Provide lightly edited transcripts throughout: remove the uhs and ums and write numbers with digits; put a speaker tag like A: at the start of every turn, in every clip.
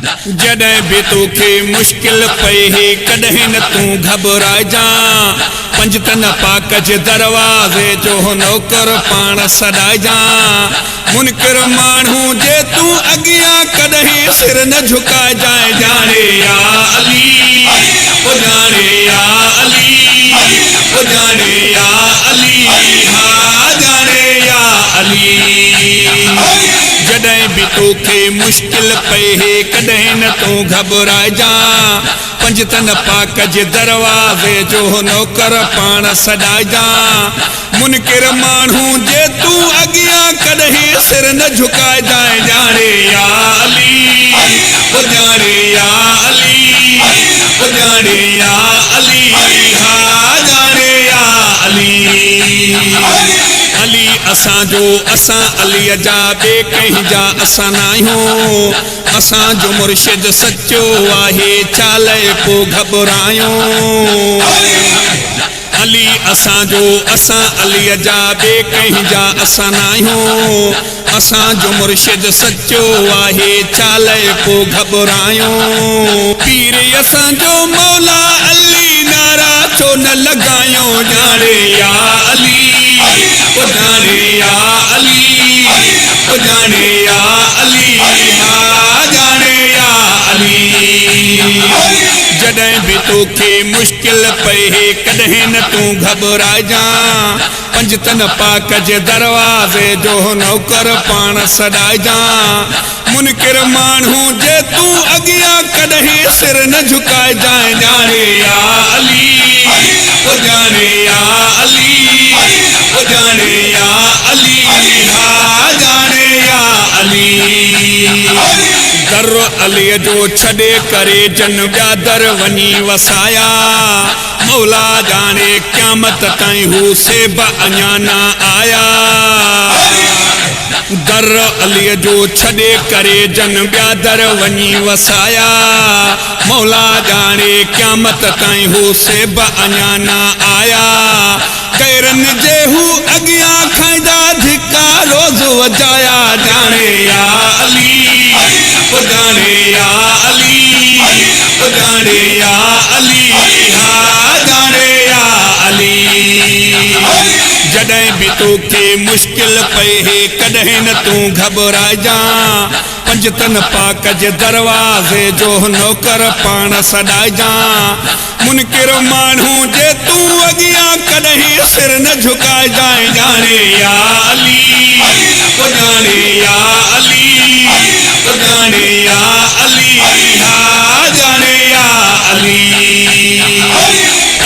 A: जॾहिं बि तोखे मुश्किल पए कॾहिं न तूं घबराइजां पंजतन पाक जे दरवाज़े जो नौकर पाण सॾाइजां मुनकिर माण्हू जे तूं अॻियां कॾहिं सिर न झुकाइजांइ जाने या अली ओ जाने या अली ओ जाने या अली हा जाने या अली जॾहिं बि तोखे मुश्किल पए कॾहिं न तूं घबराइजां पंजतन पाक जे दरवाज़े जो नौकर पाण सॾाइजां मुनकिर माण्हू जे तूं अॻियां कॾहिं सिर न झुकाइजांइ जाने या अली ओ जाने या अली ओ जाने या अली हा जाने या अली अली असांजो असां अलीअ जा ॿिए कंहिं जा असां न आहियूं असांजो मुर्शिद सचो आहे छा लाइ पोइ घबरायूं अली असांजो असां अलीअ जा ॿिए कंहिं जा असां न आहियूं असांजो मुर्शिद सचो आहे छा लाइ पोइ घबरायूं पीर असांजो मौला अली नारा छो न लॻायूं जाने या अली ओ जाने या अली ओ जाने या अली हा जाने या अली जॾहिं बि तोखे मुश्किल पए कॾहिं न तूं घबराइजां पंजतन पाक जे दरवाज़े जो नौकर पाण सॾाइजां मुनकिर माण्हू जे तूं अॻियां कॾहिं सिर न झुकाइजांइ जाने या अली ओ जाने या अली ओ जाने या अली हा जाने या अली दर अलीअ जो छॾे करे जन ॿिया दर वञी वसाया मौला जाने क़यामत ताईं हू सेब अञा न आया दर अलीअ जो छॾे करे जन ॿिया दर वञी वसाया मौला जाने क़यामत ताईं हू सेब अञा न आया कैरनि जे हू अॻियां खाईंदा धिका रोज़ वजाया जाने या अली ओ जाने या अली ओ जाने या अली हा जाने या अली जॾहिं बि तोखे मुश्किल पए कॾहिं न तूं घबराइजां पंजतन पाक जे दरवाज़े जो नौकर पाण सॾाइजां मुनकिर माण्हू जे तूं अॻियां कॾहिं सिर न झुकाइजांइ जाने या अली ओ जाने या अली ओ जाने या अली हा जाने या अली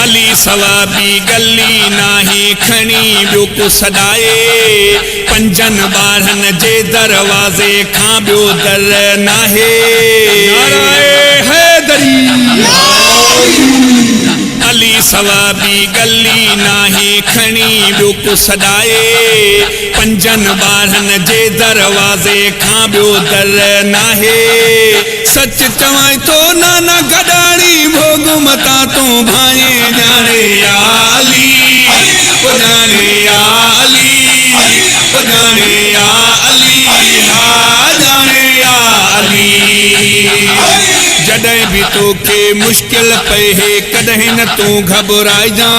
A: अली सवाबी गली नाही खणी ॿियो को सॾाए पंजनि ॿारनि जे दरवाज़े खां ॿियो दर नाहे अली सवाबी गली नाही खणी ॿियो को सॾाए पंजनि ॿारनि जे दरवाज़े खां ॿियो दर नाहे सच चवां थो नाना गॾाणी भोग मता तूं भाए जाने या अली ओ जाने या अली ओ जाने या अली हा जाने या अली जॾहिं बि तोखे मुश्किल पए कॾहिं न तूं घबराइजां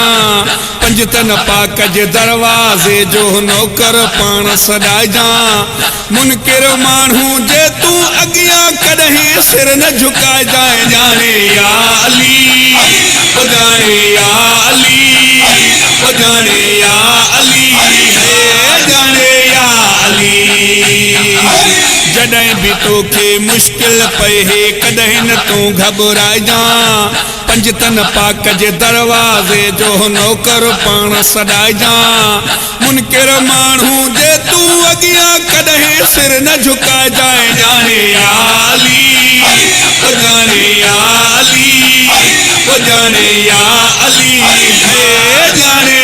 A: पंजतन पाक जे दरवाज़े जो नौकर पाण सॾाइजां मुनकिर माण्हू जे तूं अॻियां कॾहिं सिर न झुकाइजांइ जाने या अली ओ जाने या अली ओ जाने या अली जाने या अली जॾहिं बि तोखे मुश्किल पए कॾहिं न तूं घबराइजां पंजतन पाक जे दरवाज़े जो नौकर पाण सॾाइजां मुनकिर माण्हू जे तूं अॻियां कॾहिं सिर न झुकाइजांइ जाने या अली ओ जाने या अली ओ जाने या अली जाने